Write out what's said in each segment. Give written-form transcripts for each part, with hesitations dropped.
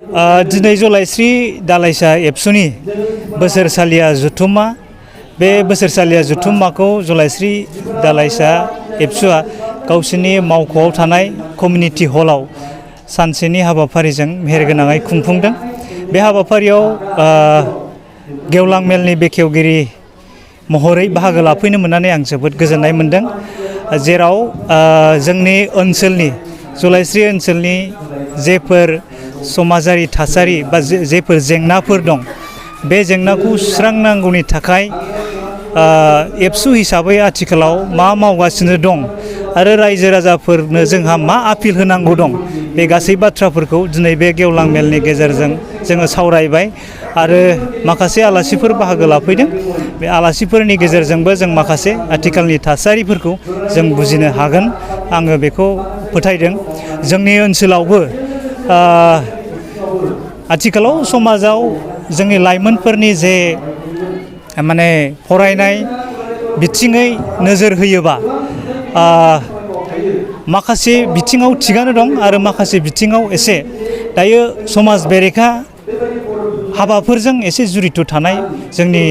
दिनै जलाइस्रि दालाइसा एबसुनि बोसोरसालिया जुथुमा बे बोसोरसालिया जुथुमाखौ जलाइस्रि दालाइसा एबसुआ गावसोरनि मावख'आव थानाय कमिउनिटि हलाव सानसेनि हाबाफारिजों मेहेरगोनाङै खुंफुंदों। बे हाबाफारियाव गेवलां मेलनि बेखेवगिरि महरै बाहागो लाफैनो मोननानै आं जोबोद गोजोननाय मोनदों। जेराव जोंनि ओनसोलनि जलाइस्रि ओनसोलनि जेफोर समाजारि थासारि बा जेफोर जेंनाफोर दं बे जेंनाखौ सुस्रांनांगौनि थाखाय एबसु हिसाबै आथिखालाव मा मावगासिनो दं आरो रायजो राजाफोरनो जोंहा मा आपिल होनांगौ दं बे गासै बाथ्राफोरखौ दिनै बे गेवलां मेलनि गेजेरजों जोङो सावरायबाय आरो माखासे आलासिफोर बाहागो लाफैदों। बे आलासिफोरनि गेजेरजोंबो जों माखासे आथिखालनि थासारिफोरखौ जों बुजिनो हागोन आङो बेखौ फोथायदों। जोंनि ओनसोलावबो आथिखालाव समाजाव जोंनि लाइमोनफोरनि जे माने फरायनाय बिथिङै नोजोर होयोबा माखासे बिथिङाव थिगानो दं आरो माखासे बिथिङाव एसे दायो समाज बेरेखा हाबाफोरजों एसे जुरित' थानाय जोंनि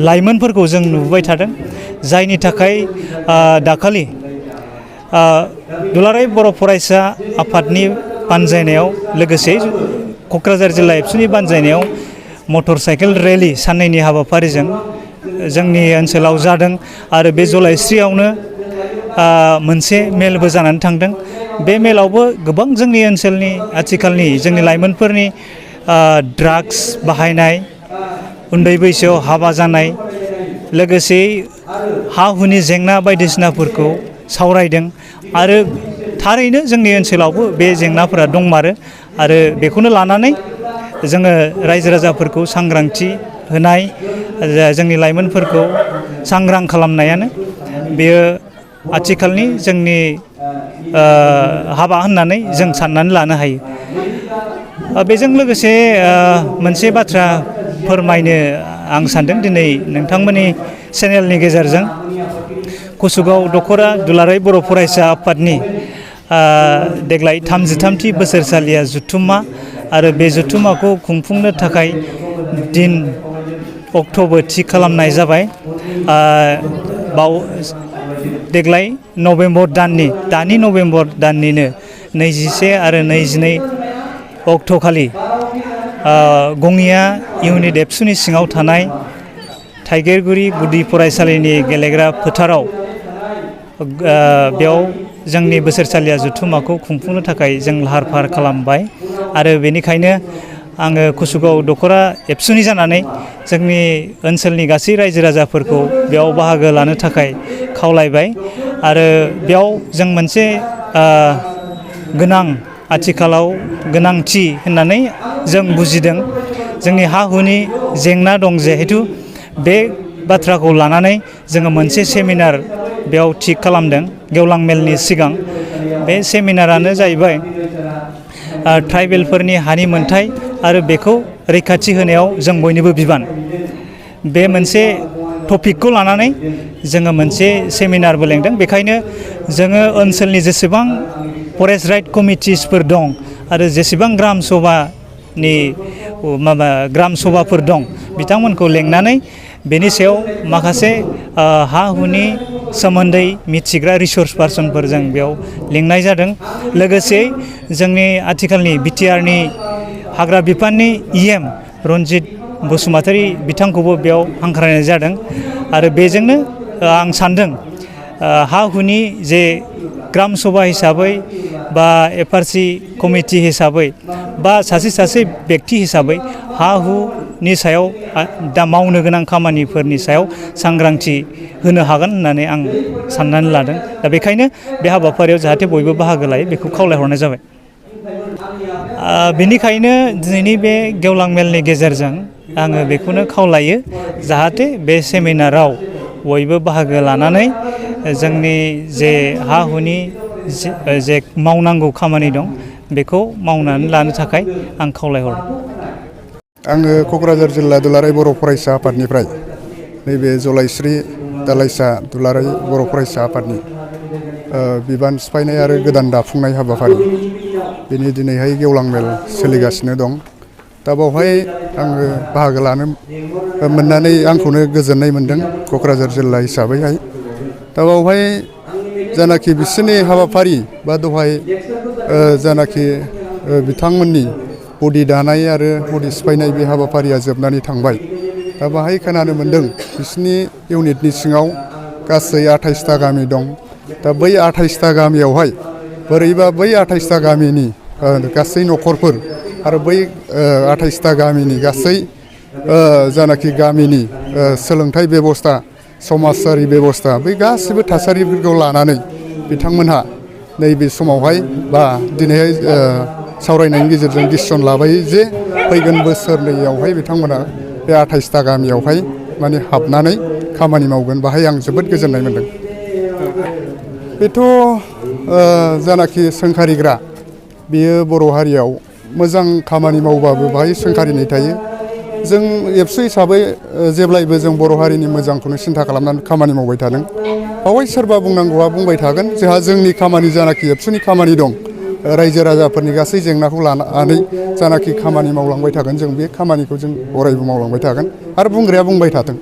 लाइमोनफोरखौ जों नुबाय थादों। जायनि थाखाय दाखालि दुलाराय बर' फरायसा आफादनि बानजायनायाव लोगोसे क'क्राझार जिल्ला एबसुनि बानजायनायाव मटर साइकेल रेलि साननैनि हाबाफारिजों जोंनि ओनसोलाव जादों आरो बे जलाइस्रियावनो मोनसे मेलबो जानानै थांदों। बे मेलावबो गोबां जोंनि ओनसोलनि आथिखालनि जोंनि लाइमोनफोरनि ड्राग्स बाहायनाय, उन्दै बैसोआव हाबा जानाय, लोगोसे हा हुनि जेंना बायदिसिनाफोरखौ सावरायदों आरो थारैनो जोंनि ओनसोलावबो बे जेंनाफोरा दंमारो आरो बेखौनो लानानै जोङो रायजो राजाफोरखौ सांग्रांथि होनाय, जोंनि लाइमोनफोरखौ सांग्रां खालामनायानो बेयो आथिखालनि जोंनि हाबा होननानै जों साननानै लानो हायो। बेजों लोगोसे मोनसे बाथ्रा फोरमायनो आं सानदों दिनै नोंथांमोननि चेनेलनि गेजेरजों कसुगाव दख'रा दुलाराय बर' फरायसा आफादनि देग्लाय 33थि बोसोरसालिया जुथुमा आरो बे जुथुमाखौ खुंफुंनो थाखाय दिन अक्ट'बो थि खालामनाय जाबाय। देग्लाय दानि नभेम्बर दाननिनो 21 आरो 22 अक्ट'खालि गङिया इउनिट एबसुनि सिङाव थानाय थाइगेरगुरि गुदि फरायसालिनि गेलेग्रा फोथाराव बेयाव जोंनि बोसोरसालिया जुथुमाखौ खुंफुंनो थाखाय जों लाहार फाहार खालामबाय आरो बेनिखायनो आङो कसुगाव दख'रा एबसुनि जानानै जोंनि ओनसोलनि गासै रायजो राजाफोरखौ बेयाव बाहागो लानो थाखाय खावलायबाय आरो बेयाव जों मोनसे आथिखालाव गोनांथि होननानै जों बुजिदों। जोंनि हा हुनि जेंना दं जिहेथु बे बाथ्राखौ लानानै जोङो मोनसे सेमिनार बेयाव थिग खालामदों गेवलां मेलनि सिगां। बे सेमिनारानो जाहैबाय ट्राइबेलफोरनि हानि मोनथाय आरो बेखौ रैखाथि होनायाव जों बयनिबो बिबान। बे मोनसे टपिकखौ लानानै जोङो मोनसे सेमिनारबो लेंदों। बेखायनो जोङो ओनसोलनि जेसेबां फरेस्ट राइट कमिटिसफोर दं आरो जेसेबां ग्राम सभाफोर दं बिथांमोनखौ लेंनानै बेनि सायाव माखासे हा हुनि सोमोन्दै मिथिग्रा रिसर्स पार्सनफोर जों बेयाव लिंनाय जादों। लोगोसे जोंनि आथिखालनि बिटिआरनि हाग्रा बिफाननि EM रन्जित बसुमतारी बिथांखौबो बेयाव हांख्रायनाय जादों आरो बेजोंनो आं सानदों हा हुनि जे ग्राम सभा हिसाबै बा FRC कमिटि हिसाबै बा सासे बेक्ति हिसाबै हा हुनि सायाव दा मावनो गोनां खामानिफोरनि सायाव सांग्रांथि होनो हागोन होननानै आं साननानै लादों। दा बेखायनो बे हाबाफारियाव जाहाथे बयबो बाहागो लायो बेखौ खावलायहरनाय जाबाय। बेनिखायनो दिनैनि बे गेवलां मेलनि गेजेरजों आङो बेखौनो खावलायो जाहाथे बे सेमिनाराव बयबो बाहागो लानानै जोंनि जे हा हुनि जे मावनांगौ खामानि दं बेखौ मावनानै लानो थाखाय आं खावलायहरो। आङो क'क्राझार जिल्ला दुलाराय बर' फरायसा आफादनिफ्राय नैबे जलाइस्रि दालाइसा दुलाराय बर' फरायसा आफादनि बिबान सिफायनाय आरो गोदान दाफुंनाय हाबाफारि बेनि दिनैहाय गेवलां मेल सोलिगासिनो दं। दा बावहाय आङो बाहागो लानो मोननानै आंखौनो गोजोननाय मोनदों क'क्राझार जिल्ला हिसाबैहाय। दा बावहाय जानाखि बिसोरनि हाबाफारि बा दहाय जानाखि बिथांमोननि बडि दानाय आरो बडि सिफायनाय बे हाबाफारिया जोबनानै थांबाय। दा बाहाय खोनानो मोन्दों बिसिनि इउनिटनि सिङाव गासै 28टा गामि दं। दा बै 28टा गामियावहाय बोरैबा बै 28टा गामिनि गासै न'खरफोर आरो बै 28टा गामिनि गासै जानाखि गामिनि सोलोंथाइ बेबस्था समाजारि बेबस्था बै गासिबो थासारिफोरखौ लानानै बिथांमोनहा नैबे समावहाय बा दिनैहाय सावरायनायनि गेजेरजों डिसिसन लाबाय जे फैगोन बोसोरनैयावहाय बिथांमोना बे 28टा गामियावहाय माने हाबनानै खामानि मावगोन। बाहाय आं जोबोद गोजोननाय मोन्दों। बेथ' जानाखि सोंखारिग्रा बेयो बर' हारियाव मोजां खामानि मावबाबो बाहाय सोंखारिनाय थायो। जों एबसु हिसाबै जेब्लायबो जों बर' हारिनि मोजांखौनो सिन्था खालामनानै खामानि मावबाय थादों। बावहाय सोरबा बुंनांगौआ बुंबाय थागोन। जोंहा जोंनि खामानि जानाखि एबसुनि खामानि दं रायजो राजाफोरनि गासै जेंनाखौ लानानै जानाखि खामानि मावलांबाय थागोन जों बे खामानिखौ जों अरायबो मावलांबाय थागोन आरो बुंग्राया बुंबाय थाथों।